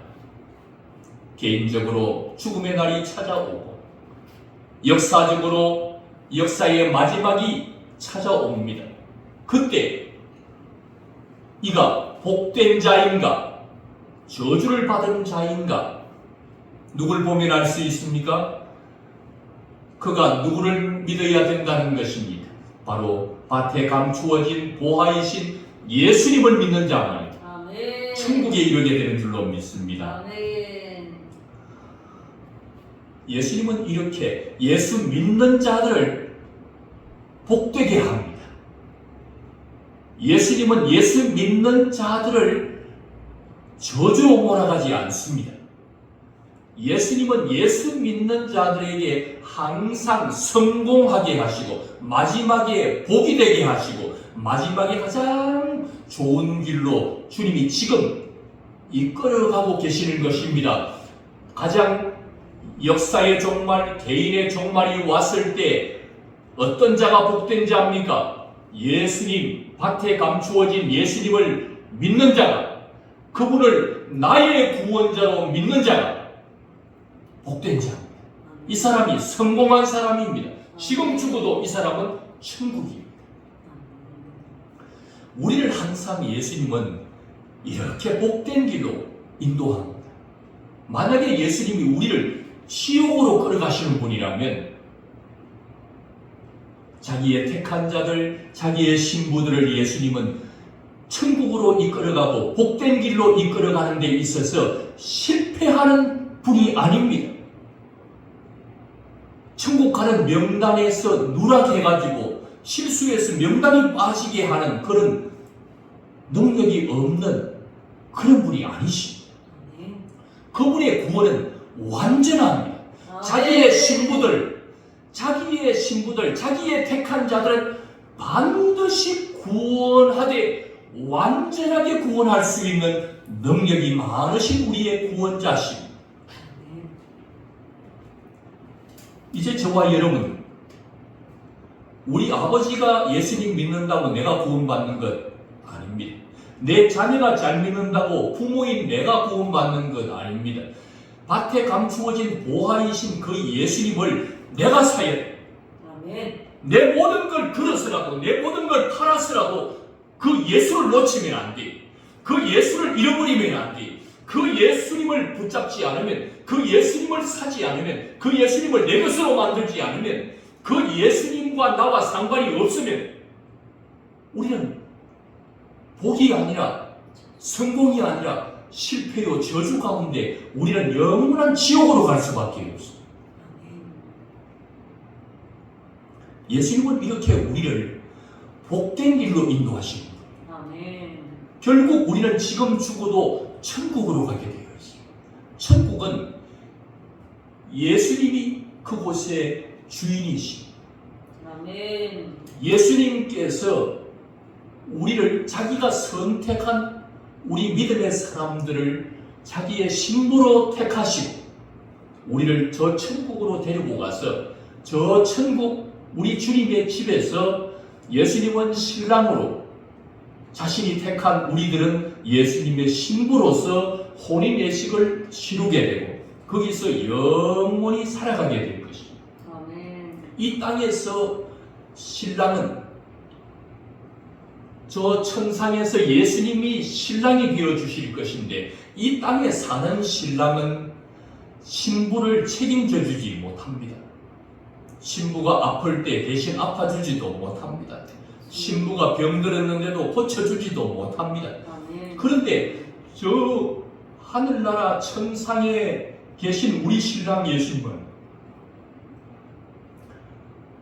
개인적으로 죽음의 날이 찾아오고 역사적으로 역사의 마지막이 찾아옵니다. 그때 이가 복된 자인가 저주를 받은 자인가 누굴 보면 알 수 있습니까? 그가 누구를 믿어야 된다는 것입니다. 바로 밭에 감추어진 보화이신 예수님을 믿는 자만 천국에 이르게 되는 줄로 믿습니다. 아멘. 예수님은 이렇게 예수 믿는 자들을 복되게 합니다. 예수님은 예수 믿는 자들을 저주로 몰아가지 않습니다. 예수님은 예수 믿는 자들에게 항상 성공하게 하시고 마지막에 복이 되게 하시고 마지막에 가장 좋은 길로 주님이 지금 이끌어가고 계시는 것입니다. 가장 역사의 종말, 개인의 종말이 왔을 때 어떤 자가 복된 자입니까? 예수님, 밭에 감추어진 예수님을 믿는 자가, 그분을 나의 구원자로 믿는 자가 복된 자입니다. 이 사람이 성공한 사람입니다. 지금 죽어도 이 사람은 천국입니다. 우리를 항상 예수님은 이렇게 복된 길로 인도합니다. 만약에 예수님이 우리를 지옥으로 끌어가시는 분이라면 자기의 택한 자들, 자기의 신부들을 예수님은 천국으로 이끌어가고 복된 길로 이끌어가는 데 있어서 실패하는 분이 아닙니다. 천국 가는 명단에서 누락해가지고 실수해서 명단이 빠지게 하는 그런 능력이 없는 그런 분이 아니십니다. 그분의 구원은 완전합니다. 자기의 신부들, 자기의 택한 자들을 반드시 구원하되 완전하게 구원할 수 있는 능력이 많으신 우리의 구원자십니다. 이제 저와 여러분, 우리 아버지가 예수님 믿는다고 내가 구원받는 것 아닙니다. 내 자녀가 잘 믿는다고 부모인 내가 구원받는 것 아닙니다. 밭에 감추어진 보화이신 그 예수님을 내가 사야 돼. 아멘. 내 모든 걸 들어서라도, 내 모든 걸 팔아서라도 그 예수를 놓치면 안 돼. 그 예수를 잃어버리면 안 돼. 그 예수님을 붙잡지 않으면, 그 예수님을 사지 않으면, 그 예수님을 내 것으로 만들지 않으면, 그 예수님과 나와 상관이 없으면 우리는 복이 아니라, 성공이 아니라 실패요 저주 가운데 우리는 영원한 지옥으로 갈 수밖에 없어. 예수님은 이렇게 우리를 복된 길로 인도하십니다. 아멘. 결국 우리는 지금 죽어도 천국으로 가게 되어 있습니다. 천국은 예수님이 그곳의 주인이십니다. 아멘. 예수님께서 우리를 자기가 선택한 우리 믿음의 사람들을 자기의 신부로 택하시고 우리를 저 천국으로 데리고 가서 저 천국 우리 주님의 집에서 예수님은 신랑으로 자신이 택한 우리들은 예수님의 신부로서 혼인예식을 치르게 되고 거기서 영원히 살아가게 될 것입니다. 아멘. 이 땅에서 신랑은 저 천상에서 예수님이 신랑이 되어 주실 것인데 이 땅에 사는 신랑은 신부를 책임져 주지 못합니다. 신부가 아플 때 대신 아파주지도 못합니다. 신부가 병들었는데도 고쳐주지도 못합니다. 아멘. 그런데 저 하늘나라 천상에 계신 우리 신랑 예수님은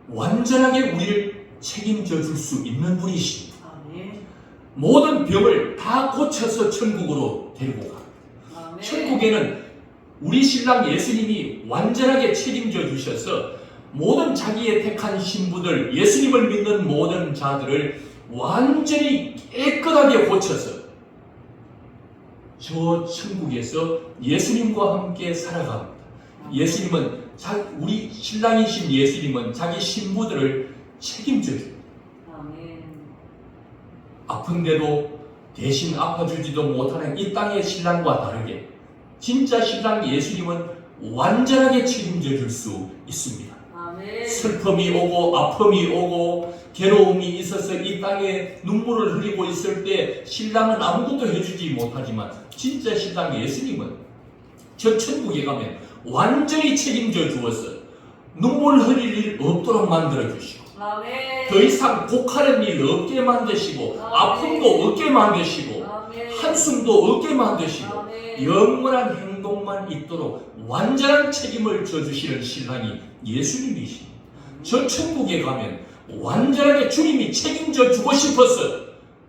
완전하게 우리를 책임져 줄 수 있는 분이십니다. 아멘. 모든 병을 다 고쳐서 천국으로 데리고 갑니다. 아멘. 천국에는 우리 신랑 예수님이 완전하게 책임져 주셔서 모든 자기의 택한 신부들, 예수님을 믿는 모든 자들을 완전히 깨끗하게 고쳐서 저 천국에서 예수님과 함께 살아갑니다. 예수님은 우리 신랑이신 예수님은 자기 신부들을 책임져 줍니다. 아멘. 아픈데도 대신 아파주지도 못하는 이 땅의 신랑과 다르게 진짜 신랑 예수님은 완전하게 책임져 줄 수 있습니다. 아멘. 슬픔이 오고 아픔이 오고 괴로움이 있어서 이 땅에 눈물을 흘리고 있을 때 신랑은 아무것도 해주지 못하지만 진짜 신랑 예수님은 저 천국에 가면 완전히 책임져 주어서 눈물 흘릴 일 없도록 만들어 주시고 아멘. 더 이상 곡하는 일 없게 만드시고 아픔도 없게 만드시고 아멘. 한숨도 없게 만드시고 아멘. 영원한 행동만 있도록 완전한 책임을 져주시는 신랑이 예수님이십니다. 저 천국에 가면 완전하게 주님이 책임져 주고 싶어서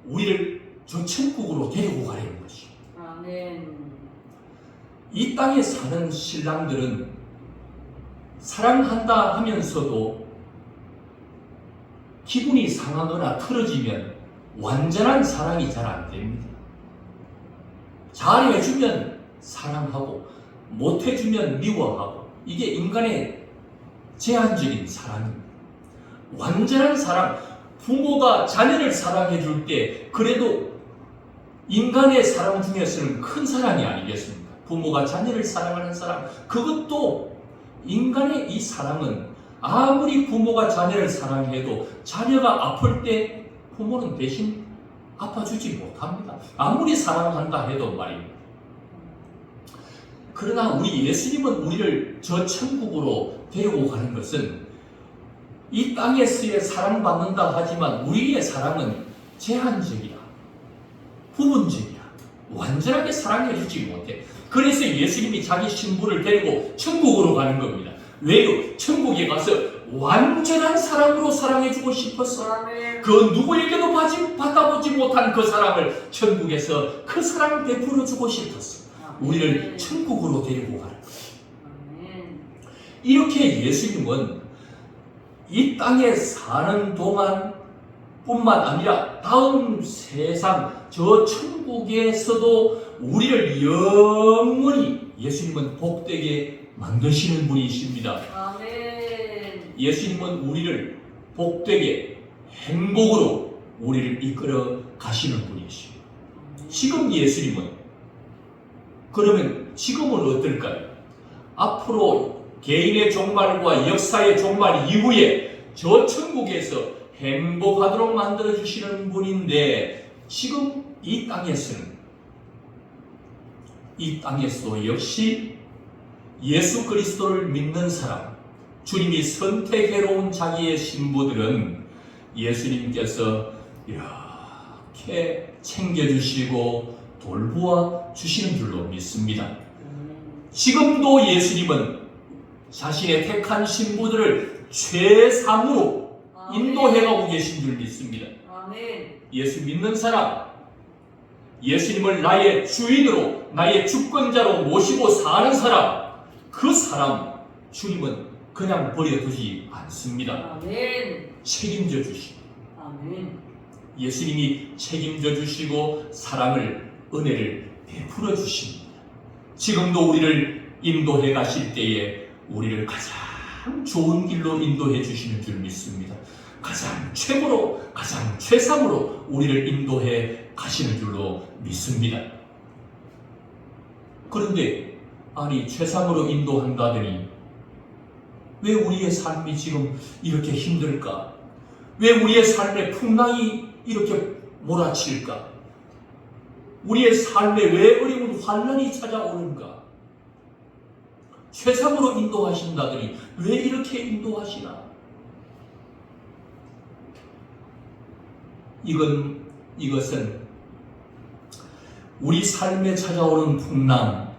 우리를 저 천국으로 데리고 가려는 것입니다. 아멘. 이 땅에 사는 신랑들은 사랑한다 하면서도 기분이 상하거나 틀어지면 완전한 사랑이 잘 안 됩니다. 잘해주면 사랑하고 못해주면 미워하고 이게 인간의 제한적인 사랑입니다. 완전한 사랑, 부모가 자녀를 사랑해 줄 때 그래도 인간의 사랑 중에서는 큰 사랑이 아니겠습니까? 부모가 자녀를 사랑하는 사랑, 그것도 인간의 이 사랑은 아무리 부모가 자녀를 사랑해도 자녀가 아플 때 부모는 대신 아파주지 못합니다. 아무리 사랑한다 해도 말입니다. 그러나 우리 예수님은 우리를 저 천국으로 데리고 가는 것은 이 땅에서의 사랑받는다 하지만 우리의 사랑은 제한적이야. 부분적이야. 완전하게 사랑해주지 못해. 그래서 예수님이 자기 신부를 데리고 천국으로 가는 겁니다. 왜요? 천국에 가서 완전한 사랑으로 사랑해주고 싶었어. 아멘. 그 누구에게도 받아보지 못한 그 사랑을 천국에서 그 사랑을 베풀어주고 싶었어. 우리를 천국으로 데리고 가는 거예요. 아멘. 이렇게 예수님은 이 땅에 사는 동안 뿐만 아니라 다음 세상 저 천국에서도 우리를 영원히 예수님은 복되게 만드시는 분이십니다. 아멘. 예수님은 우리를 복되게 행복으로 우리를 이끌어 가시는 분이십니다. 지금 예수님은 그러면 지금은 어떨까요? 앞으로 개인의 종말과 역사의 종말 이후에 저 천국에서 행복하도록 만들어주시는 분인데 지금 이 땅에서도 역시 예수 그리스도를 믿는 사람, 주님이 선택해놓은 자기의 신부들은 예수님께서 이렇게 챙겨주시고 돌보아 주시는 줄로 믿습니다. 지금도 예수님은 자신의 택한 신부들을 최상으로 인도해가고 계신 줄 믿습니다. 아멘. 예수 믿는 사람, 예수님을 나의 주인으로, 나의 주권자로 모시고 사는 사람, 그 사람 주님은 그냥 버려두지 않습니다. 아멘. 책임져 주시고, 아멘. 예수님이 책임져 주시고 사랑을, 은혜를 베풀어 주십니다. 지금도 우리를 인도해 가실 때에 우리를 가장 좋은 길로 인도해 주시는 줄 믿습니다. 가장 최고로, 가장 최상으로 우리를 인도해 가시는 줄로 믿습니다. 그런데 아니 최상으로 인도한다더니 왜 우리의 삶이 지금 이렇게 힘들까? 왜 우리의 삶에 풍랑이 이렇게 몰아칠까? 우리의 삶에 왜 어려운 환난이 찾아오는가? 최상으로 인도하신다더니 왜 이렇게 인도하시나? 이것은 우리 삶에 찾아오는 풍랑,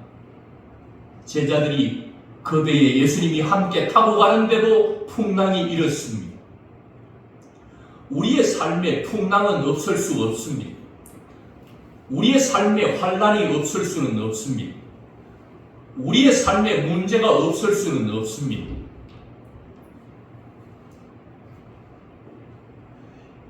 제자들이 그 배에 예수님이 함께 타고 가는데도 풍랑이 일었습니다. 우리의 삶에 풍랑은 없을 수 없습니다. 우리의 삶에 환난이 없을 수는 없습니다. 우리의 삶에 문제가 없을 수는 없습니다.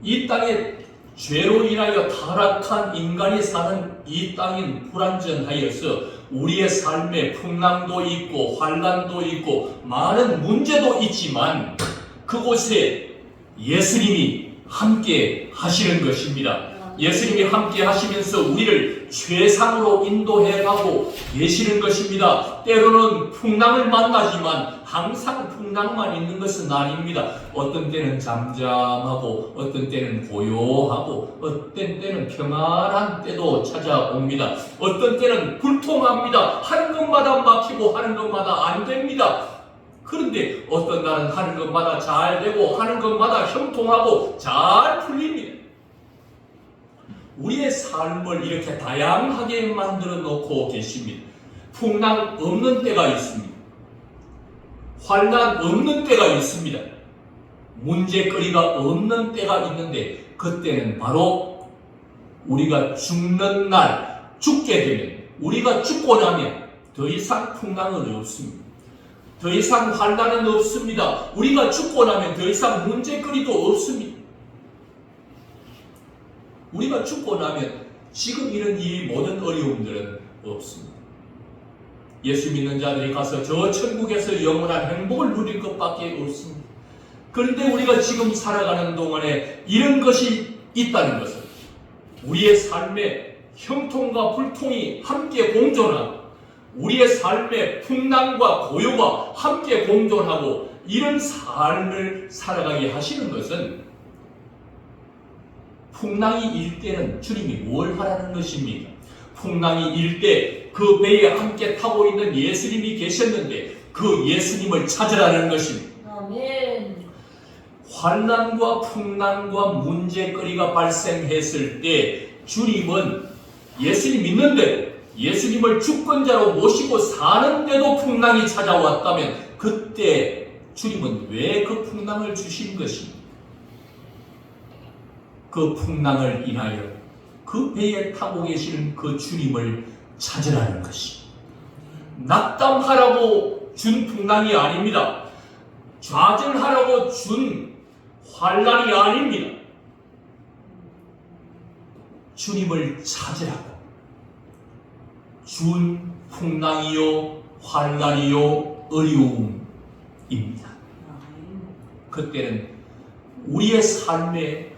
이 땅에 죄로 인하여 타락한 인간이 사는 이 땅인 불완전하여서 우리의 삶에 풍랑도 있고 환난도 있고 많은 문제도 있지만 그곳에 예수님이 함께 하시는 것입니다. 예수님이 함께 하시면서 우리를 최상으로 인도해 가고 계시는 것입니다. 때로는 풍랑을 만나지만 항상 풍랑만 있는 것은 아닙니다. 어떤 때는 잠잠하고 어떤 때는 고요하고 어떤 때는 평안한 때도 찾아옵니다. 어떤 때는 불통합니다. 하는 것마다 막히고 하는 것마다 안 됩니다. 그런데 어떤 날은 하는 것마다 잘 되고 하는 것마다 형통하고 잘 풀립니다. 우리의 삶을 이렇게 다양하게 만들어 놓고 계십니다. 풍랑 없는 때가 있습니다. 환난 없는 때가 있습니다. 문제거리가 없는 때가 있는데 그때는 바로 우리가 죽는 날, 죽게 되면, 우리가 죽고 나면 더 이상 풍랑은 없습니다. 더 이상 환난은 없습니다. 우리가 죽고 나면 더 이상 문제거리도 없습니다. 우리가 죽고 나면 지금 이런 이 모든 어려움들은 없습니다. 예수 믿는 자들이 가서 저 천국에서 영원한 행복을 누릴 것밖에 없습니다. 그런데 우리가 지금 살아가는 동안에 이런 것이 있다는 것은 우리의 삶에 형통과 불통이 함께 공존하고 우리의 삶에 풍랑과 고요가 함께 공존하고 이런 삶을 살아가게 하시는 것은 풍랑이 일 때는 주님이 뭘 하라는 것입니까? 풍랑이 일 때 그 배에 함께 타고 있는 예수님이 계셨는데 그 예수님을 찾으라는 것입니다. 아멘. 환난과 풍랑과 문제거리가 발생했을 때 주님은 예수님 믿는데 예수님을 주권자로 모시고 사는데도 풍랑이 찾아왔다면 그때 주님은 왜 그 풍랑을 주신 것입니까? 그 풍랑을 인하여 그 배에 타고 계시는 그 주님을 찾으라는 것이 낙담하라고 준 풍랑이 아닙니다. 좌절하라고 준 환난이 아닙니다. 주님을 찾으라고 준 풍랑이요 환난이요 어려움입니다. 그때는 우리의 삶에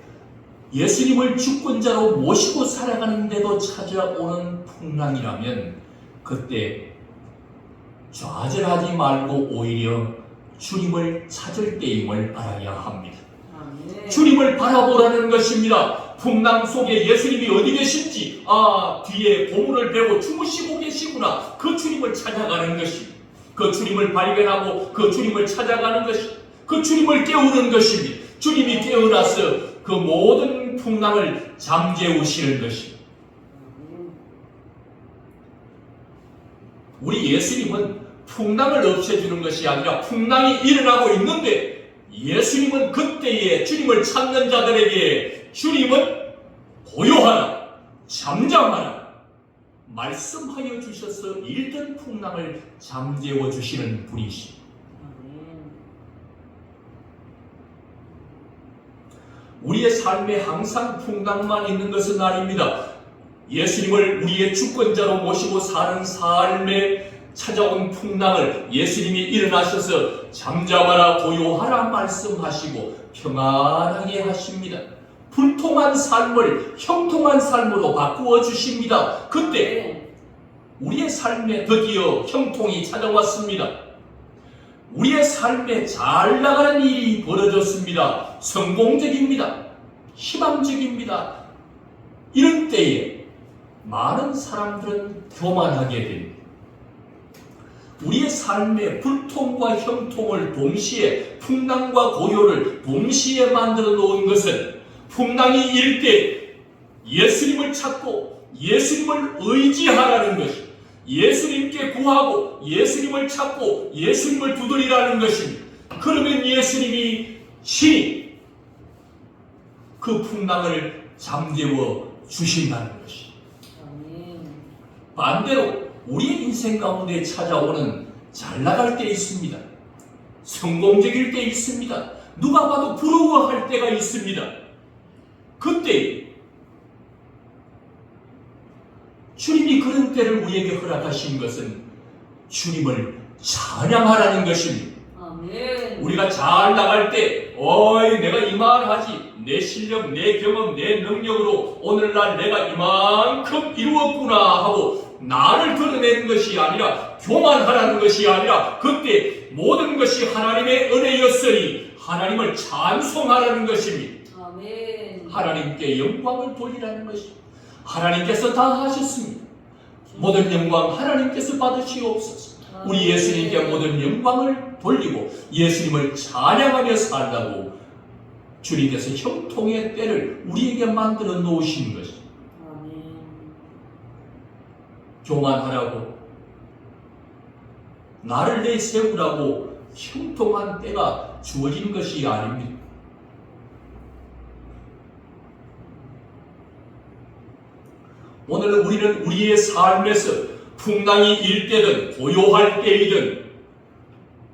예수님을 주권자로 모시고 살아가는데도 찾아오는 풍랑이라면 그때 좌절하지 말고 오히려 주님을 찾을 때임을 알아야 합니다. 주님을 바라보라는 것입니다. 풍랑 속에 예수님이 어디 계신지, 뒤에 고문을 베고 주무시고 계시구나. 그 주님을 찾아가는 것입니다. 그 주님을 발견하고 그 주님을 찾아가는 것입니다. 그 주님을 깨우는 것입니다. 주님이 깨어나서 그 모든 풍랑을 잠재우시는 것입니다. 우리 예수님은 풍랑을 없애주는 것이 아니라 풍랑이 일어나고 있는데 예수님은 그때에 주님을 찾는 자들에게 주님은 고요하라, 잠잠하라 말씀하여 주셔서 일던 풍랑을 잠재워 주시는 분이십니다. 우리의 삶에 항상 풍랑만 있는 것은 아닙니다. 예수님을 우리의 주권자로 모시고 사는 삶에 찾아온 풍랑을 예수님이 일어나셔서 잠잠하라 고요하라 말씀하시고 평안하게 하십니다. 불통한 삶을 형통한 삶으로 바꾸어 주십니다. 그때 우리의 삶에 드디어 형통이 찾아왔습니다. 우리의 삶에 잘 나가는 일이 벌어졌습니다. 성공적입니다. 희망적입니다. 이런 때에 많은 사람들은 교만하게 됩니다. 우리의 삶의 불통과 형통을 동시에 풍랑과 고요를 동시에 만들어 놓은 것은 풍랑이 일 때 예수님을 찾고 예수님을 의지하라는 것입니다. 예수님께 구하고 예수님을 찾고 예수님을 두드리라는 것입니다. 그러면 예수님이 신이 그 풍랑을 잠재워 주신다는 것입니다. 반대로 우리의 인생 가운데 찾아오는 잘 나갈 때 있습니다. 성공적일 때 있습니다. 누가 봐도 부러워할 때가 있습니다. 그때 주님이 그런 때를 우리에게 허락하신 것은 주님을 찬양하라는 것입니다. 우리가 잘 나갈 때 내가 이만하지 내 실력, 내 경험, 내 능력으로 오늘날 내가 이만큼 이루었구나 하고 나를 드러내는 것이 아니라 교만하라는 것이 아니라 그때 모든 것이 하나님의 은혜였으니 하나님을 찬송하라는 것입니다. 하나님께 영광을 돌리라는 것입니다. 하나님께서 다 하셨습니다. 모든 영광 하나님께서 받으시옵소서. 우리 예수님께 모든 영광을 돌리고 예수님을 찬양하며 살라고 주님께서 형통의 때를 우리에게 만들어 놓으신 것입니다. 교만하라고 나를 내세우라고 형통한 때가 주어진 것이 아닙니다. 오늘 우리는 우리의 삶에서 풍랑이 일 때든 고요할 때이든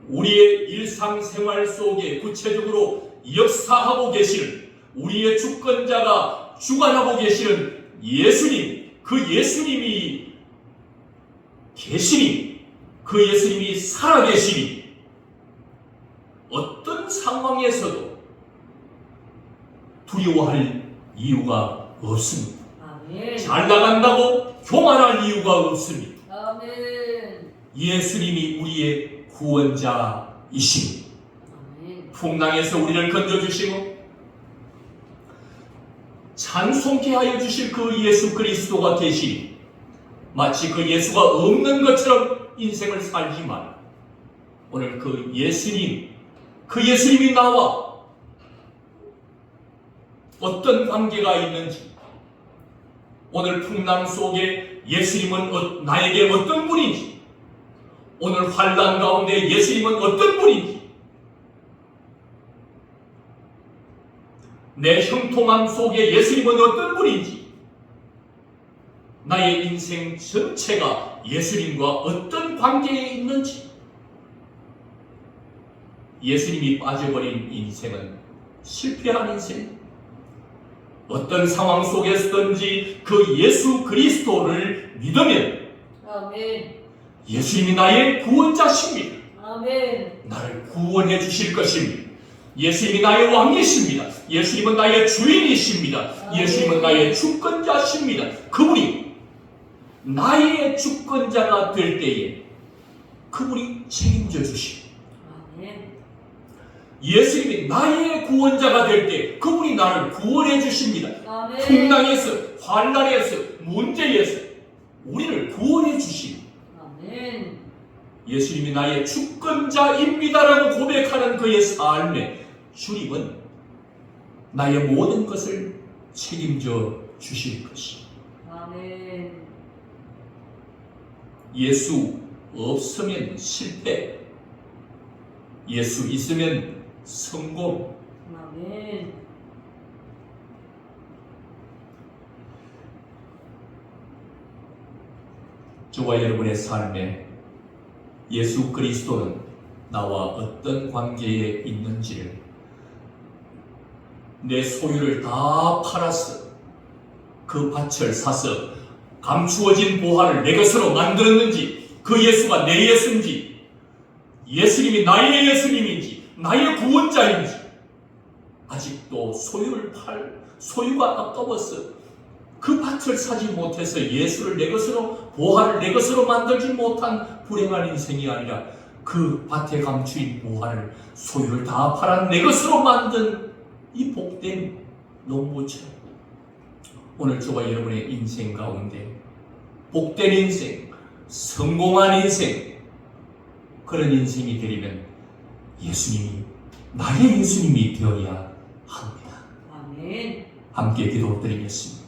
우리의 일상생활 속에 구체적으로 역사하고 계시는 우리의 주권자가 주관하고 계시는 예수님, 그 예수님이 계시니, 그 예수님이 살아계시니 어떤 상황에서도 두려워할 이유가 없습니다. 잘 나간다고 교만할 이유가 없습니다. 예수님이 우리의 구원자이십니다. 풍랑에서 우리를 건져주시고 찬송케 하여 주실 그 예수 그리스도가 계시니 마치 그 예수가 없는 것처럼 인생을 살지만 오늘 그 예수님이 나와 어떤 관계가 있는지 오늘 풍랑 속에 예수님은 나에게 어떤 분인지 오늘 환난 가운데 예수님은 어떤 분인지 내 형통함 속에 예수님은 어떤 분인지 나의 인생 전체가 예수님과 어떤 관계에 있는지 예수님이 빠져버린 인생은 실패한 인생 어떤 상황 속에서든지 그 예수 그리스도를 믿으면 아멘. 예수님이 나의 구원자십니다. 아멘. 나를 구원해 주실 것입니다. 예수님이 나의 왕이십니다. 예수님은 나의 주인이십니다. 예수님은 나의 주권자십니다. 그분이 나의 주권자가 될 때에 그분이 책임져 주십니다. 아멘. 예수님이 나의 구원자가 될 때 그분이 나를 구원해 주십니다. 아멘. 풍랑에서, 환난에서, 문제에서 우리를 구원해 주십니다. 아멘. 예수님이 나의 주권자입니다라고 고백하는 그의 삶에 주님은 나의 모든 것을 책임져 주실 것입니다. 아멘. 예수 없으면 실패, 예수 있으면 성공. 아멘. 저와 여러분의 삶에 예수 그리스도는 나와 어떤 관계에 있는지를 내 소유를 다 팔아서 그 밭을 사서 감추어진 보화를 내 것으로 만들었는지, 그 예수가 내 예수인지, 예수님이 나의 예수님인지, 나의 구원자인지, 아직도 소유가 아까워서 그 밭을 사지 못해서 예수를 내 것으로, 보화를 내 것으로 만들지 못한 불행한 인생이 아니라 그 밭에 감추인 보화를, 소유를 다 팔아 내 것으로 만든 이 복된 농부처럼 오늘 저와 여러분의 인생 가운데 복된 인생, 성공한 인생, 그런 인생이 되려면 예수님이 나의 예수님이 되어야 합니다. 아멘. 함께 기도드리겠습니다.